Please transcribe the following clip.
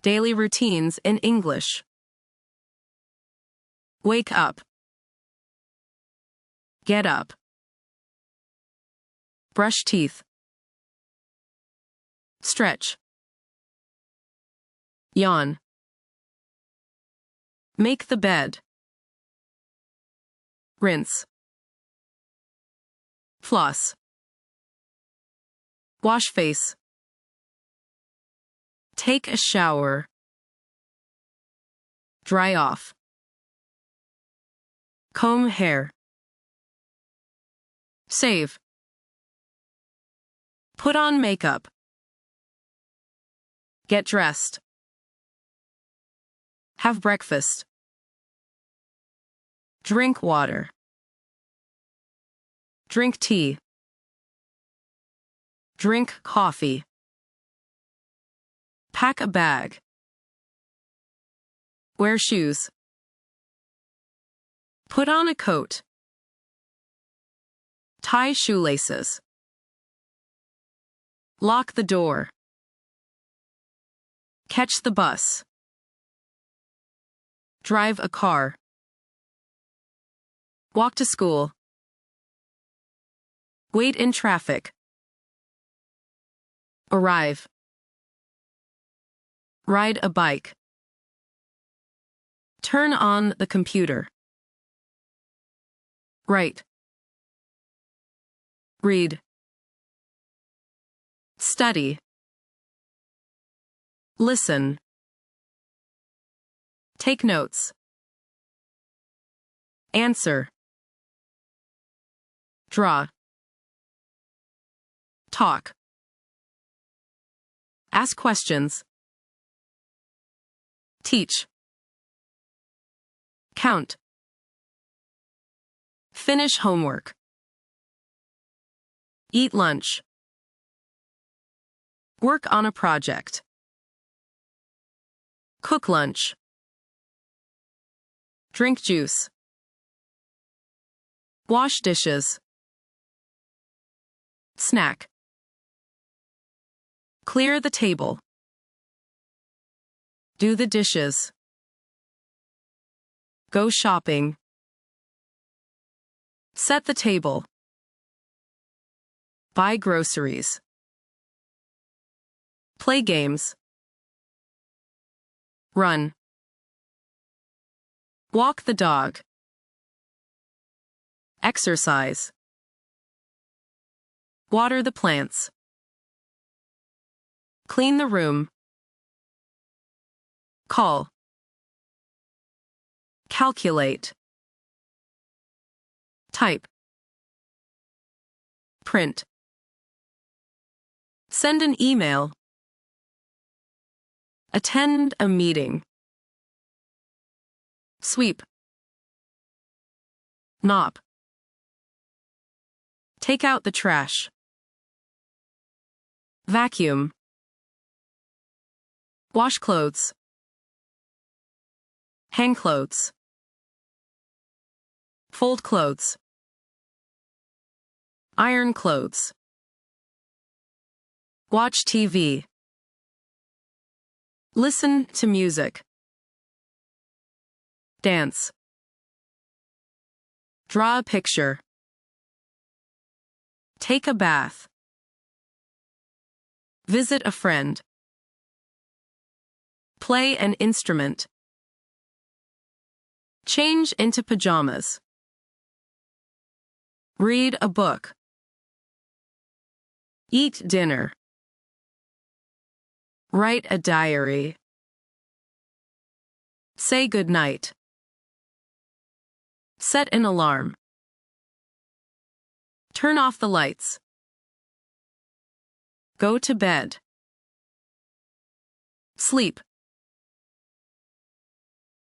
Daily routines in English. Wake up. Get up. Brush teeth. Stretch. Yawn. Make the bed. Rinse. Floss. Wash face. Take a shower. Dry off. Comb hair. Save. Put on makeup. Get dressed. Have breakfast. Drink water. Drink tea. Drink coffee. Pack a bag. Wear shoes. Put on a coat. Tie shoelaces. Lock the door. Catch the bus. Drive a car. Walk to school. Wait in traffic. Arrive. Ride a bike. Turn on the computer. Write. Read. Study. Listen. Take notes. Answer. Draw. Talk. Ask questions. Teach. Count. Finish homework. Eat lunch. Work on a project. Cook lunch. Drink juice. Wash dishes. Snack. Clear the table. Do the dishes. Go shopping. Set the table. Buy groceries. Play games. Run. Walk the dog. Exercise. Water the plants. Clean the room. Call. Calculate. Type. Print. Send an email. Attend a meeting. Sweep. Mop. Take out the trash. Vacuum. Wash clothes. Hang clothes. Fold clothes. Iron clothes. Watch TV. Listen to music. Dance. Draw a picture. Take a bath. Visit a friend. Play an instrument. Change into pajamas. Read a book. Eat dinner. Write a diary. Say goodnight. Set an alarm. Turn off the lights. Go to bed. Sleep.